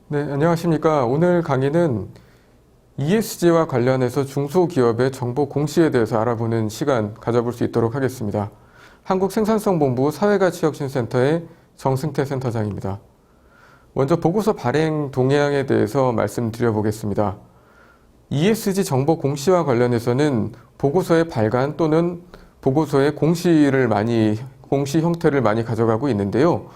네, 안녕하십니까. 오늘 강의는 ESG와 관련해서 중소기업의 정보 공시에 대해서 알아보는 시간 가져볼 수 있도록 하겠습니다. 한국생산성본부 사회가치혁신센터의 정승태 센터장입니다. 먼저 보고서 발행 동향에 대해서 말씀드려보겠습니다. ESG 정보 공시와 관련해서는 보고서의 발간 또는 보고서의 공시 형태를 많이 가져가고 있는데요.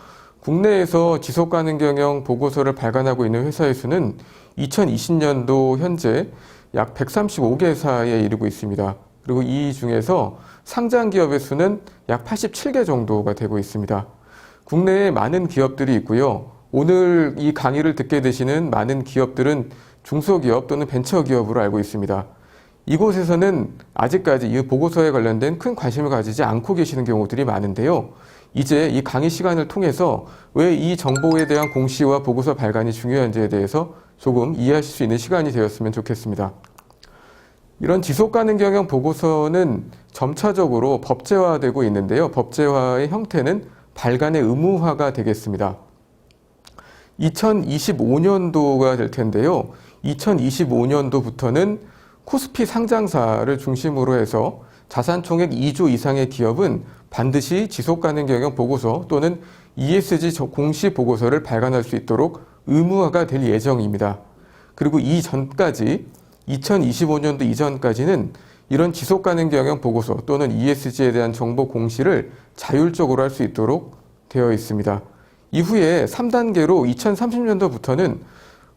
국내에서 지속가능경영 보고서를 발간하고 있는 회사의 수는 2020년도 현재 약 135개사에 이르고 있습니다. 그리고 이 중에서 상장기업의 수는 약 87개 정도가 되고 있습니다. 국내에 많은 기업들이 있고요. 오늘 이 강의를 듣게 되시는 많은 기업들은 중소기업 또는 벤처기업으로 알고 있습니다. 이곳에서는 아직까지 이 보고서에 관련된 큰 관심을 가지지 않고 계시는 경우들이 많은데요. 이제 이 강의 시간을 통해서 왜 이 정보에 대한 공시와 보고서 발간이 중요한지에 대해서 조금 이해하실 수 있는 시간이 되었으면 좋겠습니다. 이런 지속가능경영 보고서는 점차적으로 법제화되고 있는데요. 법제화의 형태는 발간의 의무화가 되겠습니다. 2025년도가 될 텐데요. 2025년도부터는 코스피 상장사를 중심으로 해서 자산총액 2조 이상의 기업은 반드시 지속가능경영 보고서 또는 ESG 공시 보고서를 발간할 수 있도록 의무화가 될 예정입니다. 그리고 이전까지 2025년도 이전까지는 이런 지속가능경영 보고서 또는 ESG에 대한 정보 공시를 자율적으로 할 수 있도록 되어 있습니다. 이후에 3단계로 2030년도부터는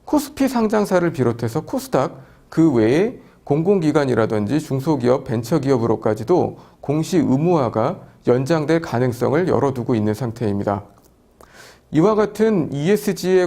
코스피 상장사를 비롯해서 코스닥 그 외에 공공기관이라든지 중소기업, 벤처기업으로까지도 공시 의무화가 연장될 가능성을 열어두고 있는 상태입니다. 이와 같은 ESG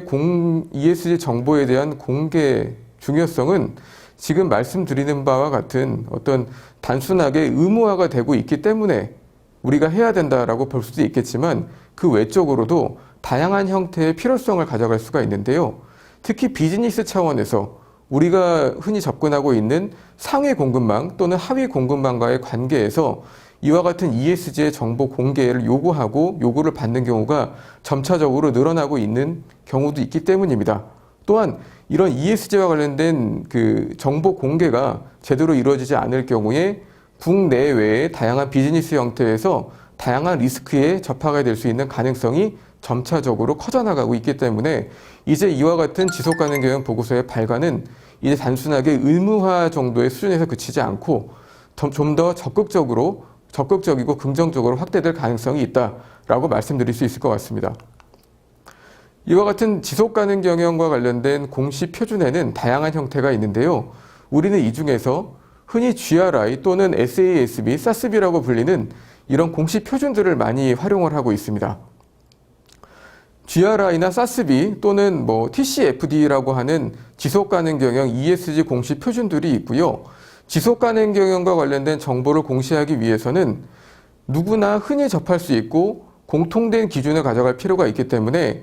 정보에 대한 공개 중요성은 지금 말씀드리는 바와 같은 어떤 단순하게 의무화가 되고 있기 때문에 우리가 해야 된다라고 볼 수도 있겠지만 그 외적으로도 다양한 형태의 필요성을 가져갈 수가 있는데요. 특히 비즈니스 차원에서 우리가 흔히 접근하고 있는 상위 공급망 또는 하위 공급망과의 관계에서 이와 같은 ESG의 정보 공개를 요구하고 요구를 받는 경우가 점차적으로 늘어나고 있는 경우도 있기 때문입니다. 또한 이런 ESG와 관련된 그 정보 공개가 제대로 이루어지지 않을 경우에 국내외의 다양한 비즈니스 형태에서 다양한 리스크에 접하게 될 수 있는 가능성이 점차적으로 커져나가고 있기 때문에 이제 이와 같은 지속가능경영 보고서의 발간은 이제 단순하게 의무화 정도의 수준에서 그치지 않고 좀 더 적극적이고 긍정적으로 확대될 가능성이 있다라고 말씀드릴 수 있을 것 같습니다. 이와 같은 지속가능경영과 관련된 공시 표준에는 다양한 형태가 있는데요. 우리는 이 중에서 흔히 GRI 또는 SASB, SASB라고 불리는 이런 공시 표준들을 많이 활용을 하고 있습니다. GRI나 SASB 또는 TCFD라고 하는 지속가능경영 ESG 공시 표준들이 있고요. 지속가능경영과 관련된 정보를 공시하기 위해서는 누구나 흔히 접할 수 있고 공통된 기준을 가져갈 필요가 있기 때문에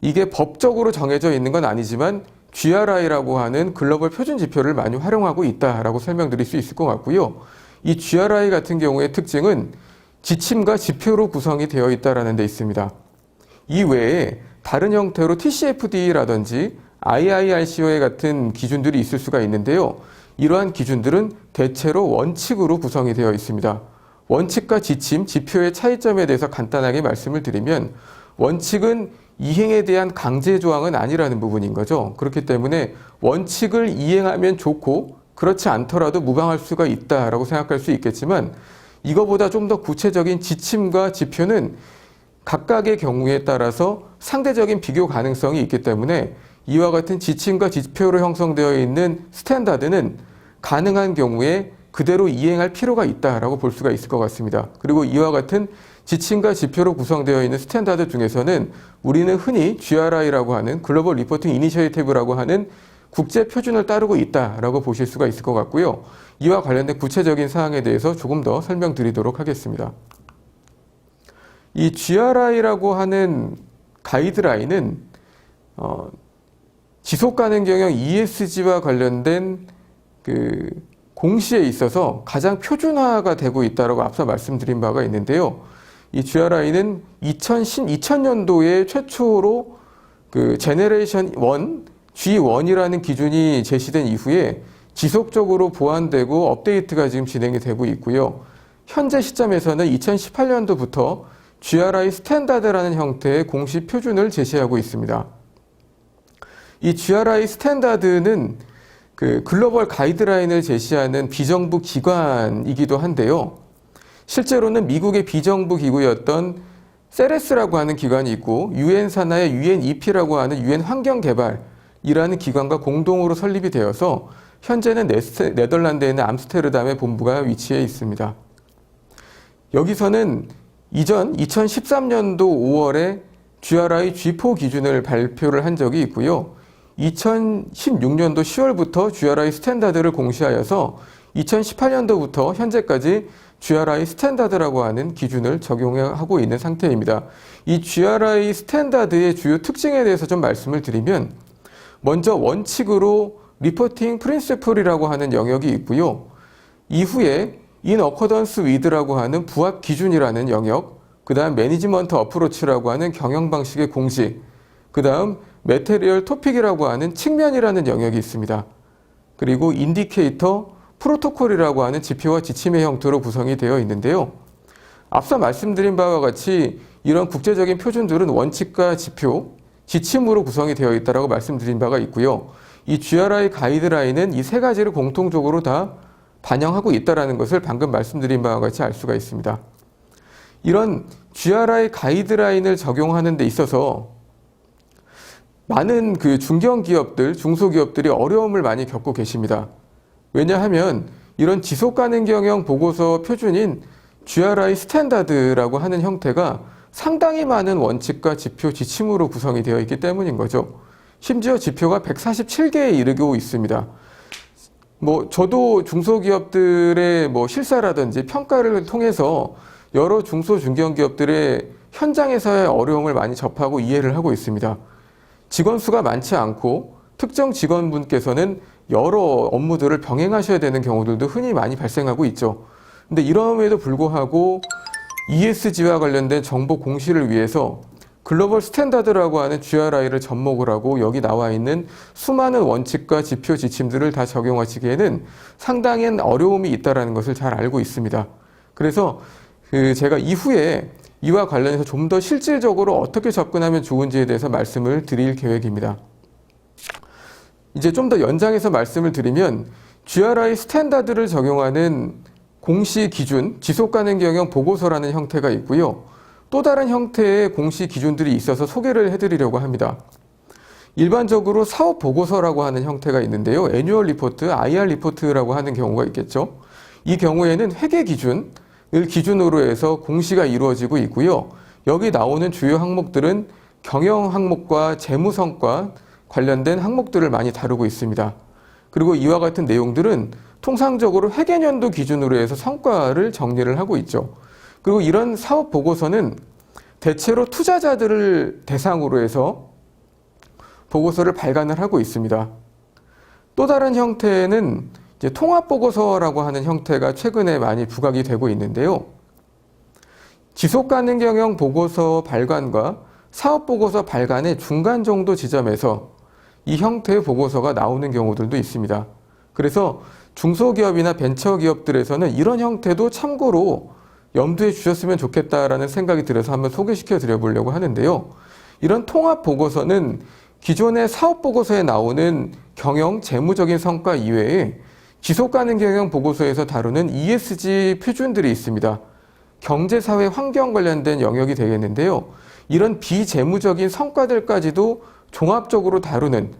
이게 법적으로 정해져 있는 건 아니지만 GRI라고 하는 글로벌 표준 지표를 많이 활용하고 있다라고 설명드릴 수 있을 것 같고요. 이 GRI 같은 경우의 특징은 지침과 지표로 구성이 되어 있다는 데 있습니다. 이 외에 다른 형태로 TCFD라든지 IIRCOA 같은 기준들이 있을 수가 있는데요. 이러한 기준들은 대체로 원칙으로 구성이 되어 있습니다. 원칙과 지침, 지표의 차이점에 대해서 간단하게 말씀을 드리면 원칙은 이행에 대한 강제 조항은 아니라는 부분인 거죠. 그렇기 때문에 원칙을 이행하면 좋고 그렇지 않더라도 무방할 수가 있다라고 생각할 수 있겠지만 이거보다 좀 더 구체적인 지침과 지표는 각각의 경우에 따라서 상대적인 비교 가능성이 있기 때문에 이와 같은 지침과 지표로 형성되어 있는 스탠다드는 가능한 경우에 그대로 이행할 필요가 있다라고 볼 수가 있을 것 같습니다. 그리고 이와 같은 지침과 지표로 구성되어 있는 스탠다드 중에서는 우리는 흔히 GRI라고 하는 글로벌 리포팅 이니셔티브라고 하는 국제 표준을 따르고 있다라고 보실 수가 있을 것 같고요. 이와 관련된 구체적인 사항에 대해서 조금 더 설명드리도록 하겠습니다. 이 GRI라고 하는 가이드라인은 지속 가능 경영 ESG와 관련된 그 공시에 있어서 가장 표준화가 되고 있다고 앞서 말씀드린 바가 있는데요. 이 GRI는 2000년도에 최초로 그 제너레이션 1, G1이라는 기준이 제시된 이후에 지속적으로 보완되고 업데이트가 지금 진행이 되고 있고요. 현재 시점에서는 2018년도부터 GRI 스탠다드라는 형태의 공시 표준을 제시하고 있습니다. 이 GRI 스탠다드는 그 글로벌 가이드라인을 제시하는 비정부 기관이기도 한데요. 실제로는 미국의 비정부 기구였던 세레스라고 하는 기관이 있고 유엔 산하의 UNEP라고 하는 유엔 환경개발이라는 기관과 공동으로 설립이 되어서 현재는 네덜란드에 있는 암스테르담에 본부가 위치해 있습니다. 여기서는 이전 2013년도 5월에 GRI G4 기준을 발표를 한 적이 있고요. 2016년도 10월부터 GRI 스탠다드를 공시하여서 2018년도부터 현재까지 GRI 스탠다드라고 하는 기준을 적용하고 있는 상태입니다. 이 GRI 스탠다드의 주요 특징에 대해서 좀 말씀을 드리면 먼저 원칙으로 리포팅 프린시플이라고 하는 영역이 있고요. 이후에 in accordance with라고 하는 부합 기준이라는 영역, 그 다음 매니지먼트 어프로치라고 하는 경영 방식의 공식, 그 다음 매테리얼 토픽이라고 하는 측면이라는 영역이 있습니다. 그리고 인디케이터, 프로토콜이라고 하는 지표와 지침의 형태로 구성이 되어 있는데요. 앞서 말씀드린 바와 같이 이런 국제적인 표준들은 원칙과 지표, 지침으로 구성이 되어 있다고 말씀드린 바가 있고요. 이 GRI 가이드라인은 이 세 가지를 공통적으로 다 반영하고 있다는 것을 방금 말씀드린 바와 같이 알 수가 있습니다. 이런 GRI 가이드라인을 적용하는 데 있어서 많은 그 중견기업들, 중소기업들이 어려움을 많이 겪고 계십니다. 왜냐하면 이런 지속가능 경영 보고서 표준인 GRI 스탠다드라고 하는 형태가 상당히 많은 원칙과 지표, 지침으로 구성이 되어 있기 때문인 거죠. 심지어 지표가 147개에 이르고 있습니다. 저도 중소기업들의 실사라든지 평가를 통해서 여러 중소 중견기업들의 현장에서의 어려움을 많이 접하고 이해를 하고 있습니다. 직원 수가 많지 않고 특정 직원분께서는 여러 업무들을 병행하셔야 되는 경우들도 흔히 많이 발생하고 있죠. 근데 이럼에도 불구하고 ESG와 관련된 정보 공시를 위해서 글로벌 스탠다드라고 하는 GRI를 접목을 하고 여기 나와 있는 수많은 원칙과 지표, 지침들을 다 적용하시기에는 상당히 어려움이 있다는 것을 잘 알고 있습니다. 그래서 제가 이후에 이와 관련해서 좀 더 실질적으로 어떻게 접근하면 좋은지에 대해서 말씀을 드릴 계획입니다. 이제 좀 더 연장해서 말씀을 드리면 GRI 스탠다드를 적용하는 공시 기준, 지속가능 경영 보고서라는 형태가 있고요. 또 다른 형태의 공시 기준들이 있어서 소개를 해드리려고 합니다. 일반적으로 사업 보고서라고 하는 형태가 있는데요. 애뉴얼 리포트, IR 리포트라고 하는 경우가 있겠죠. 이 경우에는 회계 기준을 기준으로 해서 공시가 이루어지고 있고요. 여기 나오는 주요 항목들은 경영 항목과 재무 성과 관련된 항목들을 많이 다루고 있습니다. 그리고 이와 같은 내용들은 통상적으로 회계년도 기준으로 해서 성과를 정리를 하고 있죠. 그리고 이런 사업 보고서는 대체로 투자자들을 대상으로 해서 보고서를 발간을 하고 있습니다. 또 다른 형태는 이제 통합보고서라고 하는 형태가 최근에 많이 부각이 되고 있는데요. 지속가능 경영 보고서 발간과 사업보고서 발간의 중간 정도 지점에서 이 형태의 보고서가 나오는 경우들도 있습니다. 그래서 중소기업이나 벤처기업들에서는 이런 형태도 참고로 염두에 주셨으면 좋겠다라는 생각이 들어서 한번 소개시켜 드려보려고 하는데요. 이런 통합보고서는 기존의 사업보고서에 나오는 경영, 재무적인 성과 이외에 지속가능 경영 보고서에서 다루는 ESG 표준들이 있습니다. 경제사회 환경 관련된 영역이 되겠는데요. 이런 비재무적인 성과들까지도 종합적으로 다루는,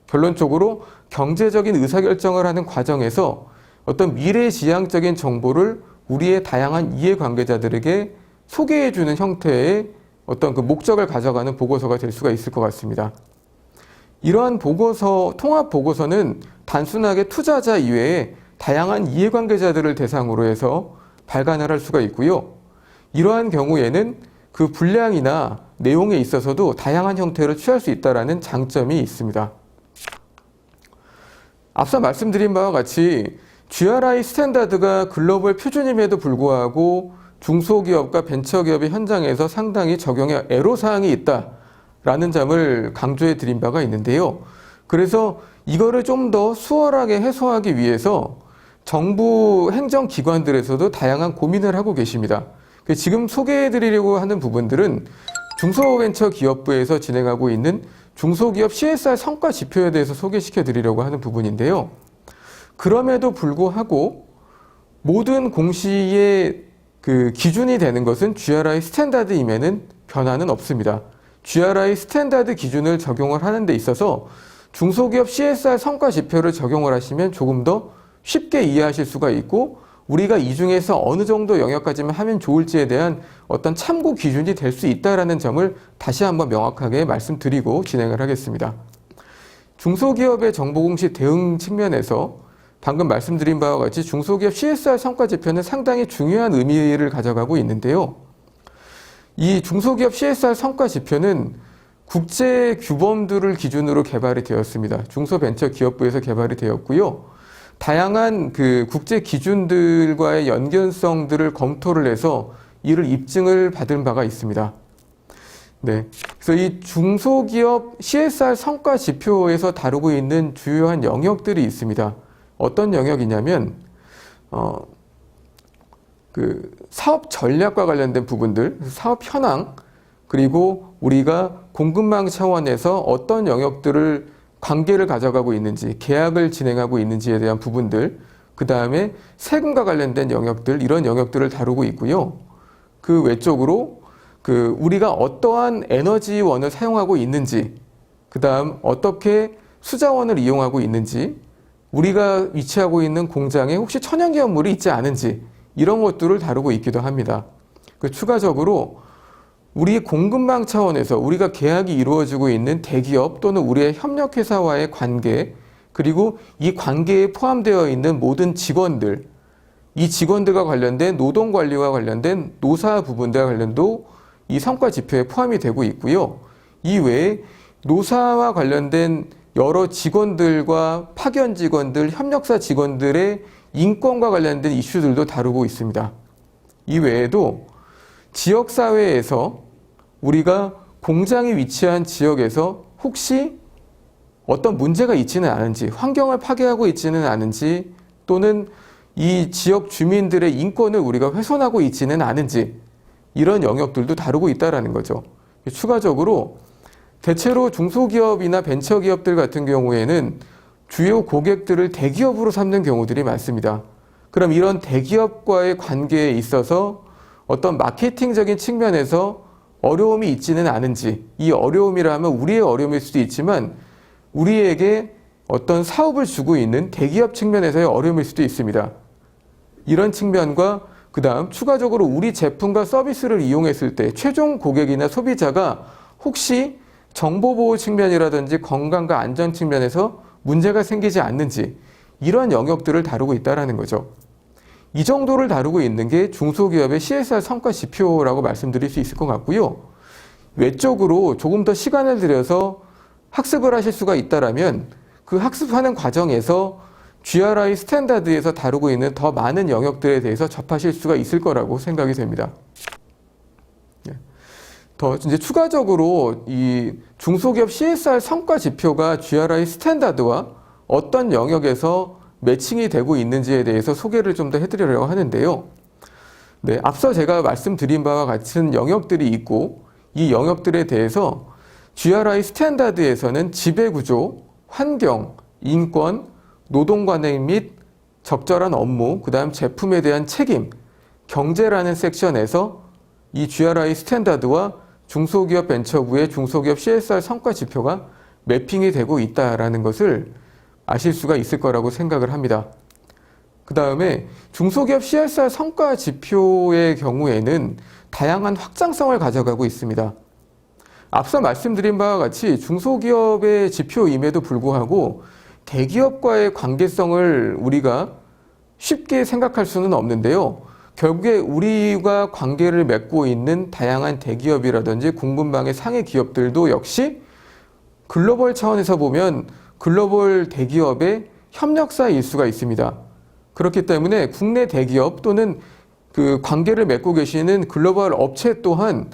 결론적으로 경제적인 의사결정을 하는 과정에서 어떤 미래지향적인 정보를 우리의 다양한 이해관계자들에게 소개해주는 형태의 어떤 그 목적을 가져가는 보고서가 될 수가 있을 것 같습니다. 이러한 보고서, 통합 보고서는 단순하게 투자자 이외에 다양한 이해관계자들을 대상으로 해서 발간을 할 수가 있고요. 이러한 경우에는 그 분량이나 내용에 있어서도 다양한 형태를 취할 수 있다는 장점이 있습니다. 앞서 말씀드린 바와 같이 GRI 스탠다드가 글로벌 표준임에도 불구하고 중소기업과 벤처기업의 현장에서 상당히 적용에 애로사항이 있다라는 점을 강조해 드린 바가 있는데요. 그래서 이거를 좀 더 수월하게 해소하기 위해서 정부 행정기관들에서도 다양한 고민을 하고 계십니다. 지금 소개해 드리려고 하는 부분들은 중소벤처기업부에서 진행하고 있는 중소기업 CSR 성과 지표에 대해서 소개시켜 드리려고 하는 부분인데요. 그럼에도 불구하고 모든 공시의 그 기준이 되는 것은 GRI 스탠다드임에는 변화는 없습니다. GRI 스탠다드 기준을 적용을 하는 데 있어서 중소기업 CSR 성과 지표를 적용을 하시면 조금 더 쉽게 이해하실 수가 있고 우리가 이 중에서 어느 정도 영역까지만 하면 좋을지에 대한 어떤 참고 기준이 될 수 있다는 점을 다시 한번 명확하게 말씀드리고 진행을 하겠습니다. 중소기업의 정보공시 대응 측면에서 방금 말씀드린 바와 같이 중소기업 CSR 성과 지표는 상당히 중요한 의미를 가져가고 있는데요. 이 중소기업 CSR 성과 지표는 국제 규범들을 기준으로 개발이 되었습니다. 중소벤처기업부에서 개발이 되었고요. 다양한 그 국제 기준들과의 연결성들을 검토를 해서 이를 입증을 받은 바가 있습니다. 네. 그래서 이 중소기업 CSR 성과 지표에서 다루고 있는 주요한 영역들이 있습니다. 어떤 영역이냐면, 그 사업 전략과 관련된 부분들, 사업 현황, 그리고 우리가 공급망 차원에서 어떤 영역들을 관계를 가져가고 있는지, 계약을 진행하고 있는지에 대한 부분들, 그 다음에 세금과 관련된 영역들, 이런 영역들을 다루고 있고요. 그 외적으로 우리가 어떠한 에너지원을 사용하고 있는지, 그 다음 어떻게 수자원을 이용하고 있는지, 우리가 위치하고 있는 공장에 혹시 천연기업물이 있지 않은지, 이런 것들을 다루고 있기도 합니다. 추가적으로 우리 공급망 차원에서 우리가 계약이 이루어지고 있는 대기업 또는 우리의 협력회사와의 관계, 그리고 이 관계에 포함되어 있는 모든 직원들, 이 직원들과 관련된 노동관리와 관련된 노사 부분들과 관련도 이 성과 지표에 포함이 되고 있고요. 이 외에 노사와 관련된 여러 직원들과 파견 직원들, 협력사 직원들의 인권과 관련된 이슈들도 다루고 있습니다. 이 외에도 지역사회에서 우리가 공장이 위치한 지역에서 혹시 어떤 문제가 있지는 않은지, 환경을 파괴하고 있지는 않은지, 또는 이 지역 주민들의 인권을 우리가 훼손하고 있지는 않은지, 이런 영역들도 다루고 있다는 거죠. 추가적으로 대체로 중소기업이나 벤처기업들 같은 경우에는 주요 고객들을 대기업으로 삼는 경우들이 많습니다. 그럼 이런 대기업과의 관계에 있어서 어떤 마케팅적인 측면에서 어려움이 있지는 않은지, 이 어려움이라면 우리의 어려움일 수도 있지만 우리에게 어떤 사업을 주고 있는 대기업 측면에서의 어려움일 수도 있습니다. 이런 측면과 그 다음 추가적으로 우리 제품과 서비스를 이용했을 때 최종 고객이나 소비자가 혹시 정보보호 측면이라든지 건강과 안전 측면에서 문제가 생기지 않는지, 이런 영역들을 다루고 있다는 거죠. 이 정도를 다루고 있는 게 중소기업의 CSR 성과 지표라고 말씀드릴 수 있을 것 같고요. 외적으로 조금 더 시간을 들여서 학습을 하실 수가 있다면 그 학습하는 과정에서 GRI 스탠다드에서 다루고 있는 더 많은 영역들에 대해서 접하실 수가 있을 거라고 생각이 됩니다. 더 이제 추가적으로 이 중소기업 CSR 성과 지표가 GRI 스탠다드와 어떤 영역에서 매칭이 되고 있는지에 대해서 소개를 좀 더 해드리려고 하는데요. 네, 앞서 제가 말씀드린 바와 같은 영역들이 있고 이 영역들에 대해서 GRI 스탠다드에서는 지배구조, 환경, 인권, 노동관행 및 적절한 업무, 그 다음 제품에 대한 책임, 경제라는 섹션에서 이 GRI 스탠다드와 중소기업 벤처부의 중소기업 CSR 성과 지표가 매핑이 되고 있다는 것을 아실 수가 있을 거라고 생각을 합니다. 그 다음에 중소기업 CSR 성과 지표의 경우에는 다양한 확장성을 가져가고 있습니다. 앞서 말씀드린 바와 같이 중소기업의 지표임에도 불구하고 대기업과의 관계성을 우리가 쉽게 생각할 수는 없는데요. 결국에 우리가 관계를 맺고 있는 다양한 대기업이라든지 공급망의 상해 기업들도 역시 글로벌 차원에서 보면 글로벌 대기업의 협력사일 수가 있습니다. 그렇기 때문에 국내 대기업 또는 그 관계를 맺고 계시는 글로벌 업체 또한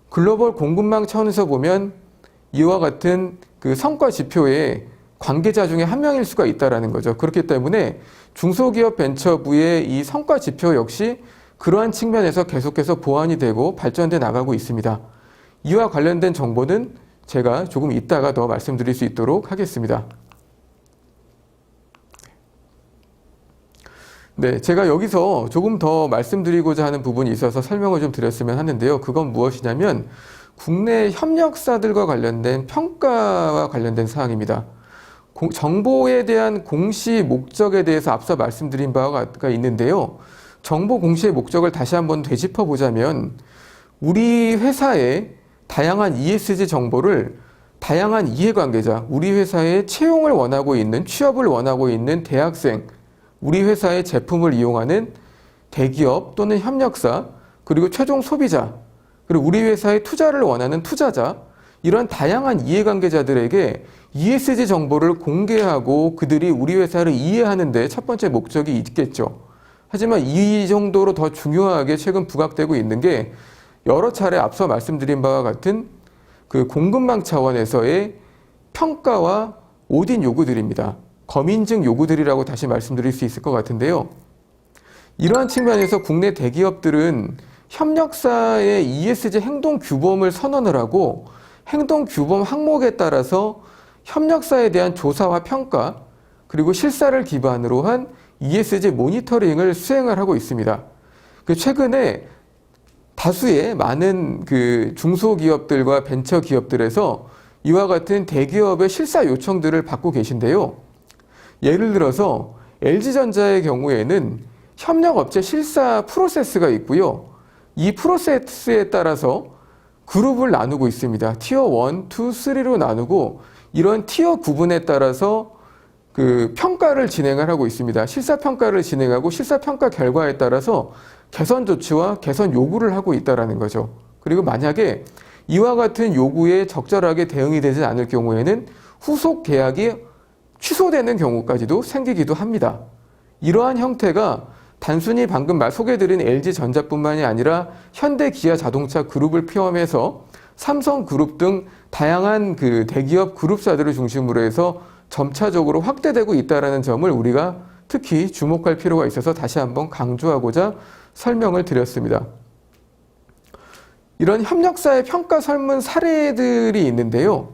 글로벌 공급망 차원에서 보면 이와 같은 그 성과 지표의 관계자 중에 한 명일 수가 있다는 거죠. 그렇기 때문에 중소기업 벤처부의 이 성과 지표 역시 그러한 측면에서 계속해서 보완이 되고 발전돼 나가고 있습니다. 이와 관련된 정보는 제가 조금 이따가 더 말씀드릴 수 있도록 하겠습니다. 네, 제가 여기서 조금 더 말씀드리고자 하는 부분이 있어서 설명을 좀 드렸으면 하는데요. 그건 무엇이냐면 국내 협력사들과 관련된 평가와 관련된 사항입니다. 정보에 대한 공시 목적에 대해서 앞서 말씀드린 바가 있는데요. 정보 공시의 목적을 다시 한번 되짚어 보자면 우리 회사의 다양한 ESG 정보를 다양한 이해관계자, 우리 회사의 채용을 원하고 있는, 취업을 원하고 있는 대학생, 우리 회사의 제품을 이용하는 대기업 또는 협력사, 그리고 최종 소비자, 그리고 우리 회사의 투자를 원하는 투자자, 이런 다양한 이해관계자들에게 ESG 정보를 공개하고 그들이 우리 회사를 이해하는 데 첫 번째 목적이 있겠죠. 하지만 이 정도로 더 중요하게 최근 부각되고 있는 게 여러 차례 앞서 말씀드린 바와 같은 그 공급망 차원에서의 평가와 오딘 요구들입니다. 검인증 요구들이라고 다시 말씀드릴 수 있을 것 같은데요. 이러한 측면에서 국내 대기업들은 협력사의 ESG 행동 규범을 선언을 하고 행동 규범 항목에 따라서 협력사에 대한 조사와 평가 그리고 실사를 기반으로 한 ESG 모니터링을 수행을 하고 있습니다. 최근에 다수의 많은 그 중소기업들과 벤처기업들에서 이와 같은 대기업의 실사 요청들을 받고 계신데요. 예를 들어서 LG전자의 경우에는 협력업체 실사 프로세스가 있고요. 이 프로세스에 따라서 그룹을 나누고 있습니다. 티어 1, 2, 3로 나누고 이런 티어 구분에 따라서 그 평가를 진행을 하고 있습니다. 실사평가를 진행하고 실사평가 결과에 따라서 개선 조치와 개선 요구를 하고 있다는 거죠. 그리고 만약에 이와 같은 요구에 적절하게 대응이 되지 않을 경우에는 후속 계약이 취소되는 경우까지도 생기기도 합니다. 이러한 형태가 단순히 방금 소개해드린 LG전자뿐만이 아니라 현대 기아 자동차 그룹을 포함해서 삼성그룹 등 다양한 그 대기업 그룹사들을 중심으로 해서 점차적으로 확대되고 있다는 점을 우리가 특히 주목할 필요가 있어서 다시 한번 강조하고자 설명을 드렸습니다. 이런 협력사의 평가 설문 사례들이 있는데요.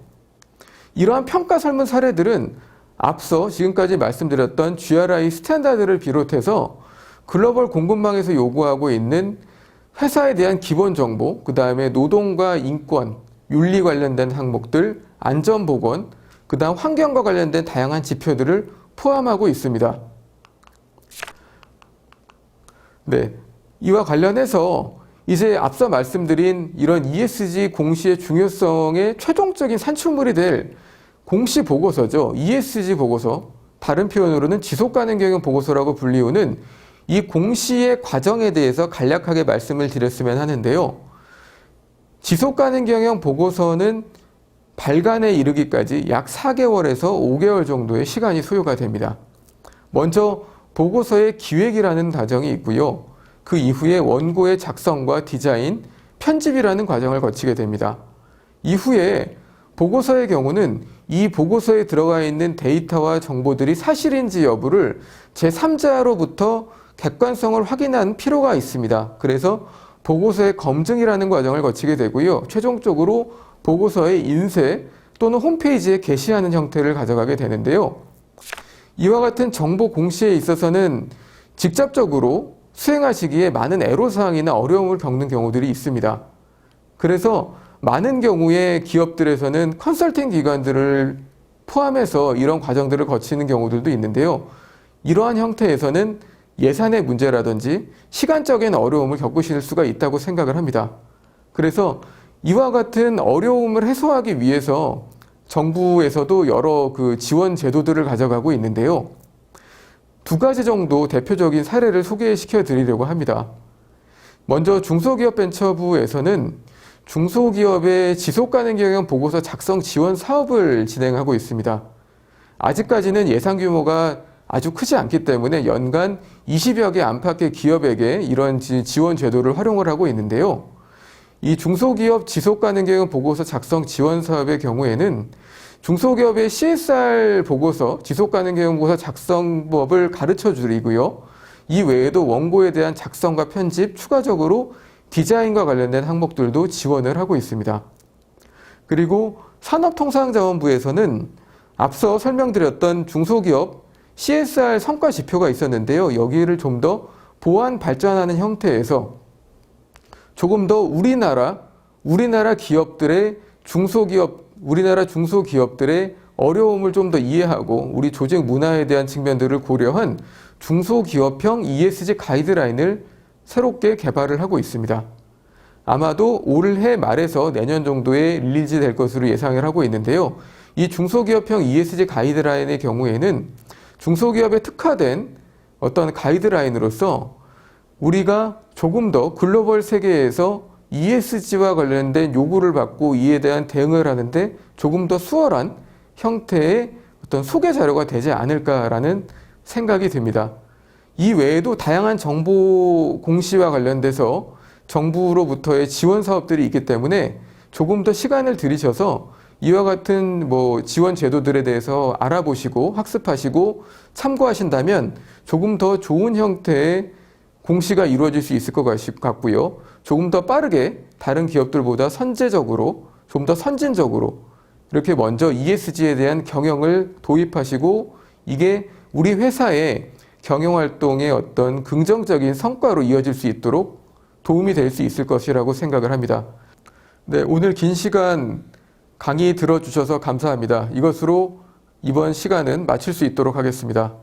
이러한 평가 설문 사례들은 앞서 지금까지 말씀드렸던 GRI 스탠다드를 비롯해서 글로벌 공급망에서 요구하고 있는 회사에 대한 기본 정보, 그 다음에 노동과 인권, 윤리 관련된 항목들, 안전보건, 그 다음 환경과 관련된 다양한 지표들을 포함하고 있습니다. 네, 이와 관련해서 이제 앞서 말씀드린 이런 ESG 공시의 중요성의 최종적인 산출물이 될 공시 보고서죠. ESG 보고서, 다른 표현으로는 지속가능 경영 보고서라고 불리우는 이 공시의 과정에 대해서 간략하게 말씀을 드렸으면 하는데요. 지속가능 경영 보고서는 발간에 이르기까지 약 4개월에서 5개월 정도의 시간이 소요가 됩니다. 먼저 보고서의 기획이라는 과정이 있고요. 그 이후에 원고의 작성과 디자인, 편집이라는 과정을 거치게 됩니다. 이후에 보고서의 경우는 이 보고서에 들어가 있는 데이터와 정보들이 사실인지 여부를 제3자로부터 객관성을 확인한 필요가 있습니다. 그래서 보고서의 검증이라는 과정을 거치게 되고요. 최종적으로 보고서의 인쇄 또는 홈페이지에 게시하는 형태를 가져가게 되는데요. 이와 같은 정보 공시에 있어서는 직접적으로 수행하시기에 많은 애로사항이나 어려움을 겪는 경우들이 있습니다. 그래서 많은 경우에 기업들에서는 컨설팅 기관들을 포함해서 이런 과정들을 거치는 경우들도 있는데요. 이러한 형태에서는 예산의 문제라든지 시간적인 어려움을 겪으실 수가 있다고 생각을 합니다. 그래서 이와 같은 어려움을 해소하기 위해서 정부에서도 여러 그 지원 제도들을 가져가고 있는데요. 두 가지 정도 대표적인 사례를 소개시켜 드리려고 합니다. 먼저 중소기업벤처부에서는 중소기업의 지속가능 경영 보고서 작성 지원 사업을 진행하고 있습니다. 아직까지는 예산 규모가 아주 크지 않기 때문에 연간 20여 개 안팎의 기업에게 이런 지원 제도를 활용을 하고 있는데요. 이 중소기업 지속가능경영 보고서 작성 지원 사업의 경우에는 중소기업의 CSR 보고서, 지속가능경영 보고서 작성법을 가르쳐 드리고요. 이 외에도 원고에 대한 작성과 편집, 추가적으로 디자인과 관련된 항목들도 지원을 하고 있습니다. 그리고 산업통상자원부에서는 앞서 설명드렸던 중소기업 CSR 성과 지표가 있었는데요. 여기를 좀 더 보완 발전하는 형태에서 조금 더 우리나라 기업들의 우리나라 중소기업들의 어려움을 좀 더 이해하고 우리 조직 문화에 대한 측면들을 고려한 중소기업형 ESG 가이드라인을 새롭게 개발을 하고 있습니다. 아마도 올해 말에서 내년 정도에 릴리즈 될 것으로 예상을 하고 있는데요. 이 중소기업형 ESG 가이드라인의 경우에는 중소기업에 특화된 어떤 가이드라인으로서 우리가 조금 더 글로벌 세계에서 ESG와 관련된 요구를 받고 이에 대한 대응을 하는데 조금 더 수월한 형태의 어떤 소개 자료가 되지 않을까라는 생각이 듭니다. 이 외에도 다양한 정보 공시와 관련돼서 정부로부터의 지원 사업들이 있기 때문에 조금 더 시간을 들이셔서 이와 같은 지원 제도들에 대해서 알아보시고 학습하시고 참고하신다면 조금 더 좋은 형태의 공시가 이루어질 수 있을 것 같고요. 조금 더 빠르게 다른 기업들보다 선제적으로, 좀 더 선진적으로 이렇게 먼저 ESG에 대한 경영을 도입하시고 이게 우리 회사의 경영활동의 어떤 긍정적인 성과로 이어질 수 있도록 도움이 될 수 있을 것이라고 생각을 합니다. 네, 오늘 긴 시간 강의 들어주셔서 감사합니다. 이것으로 이번 시간은 마칠 수 있도록 하겠습니다.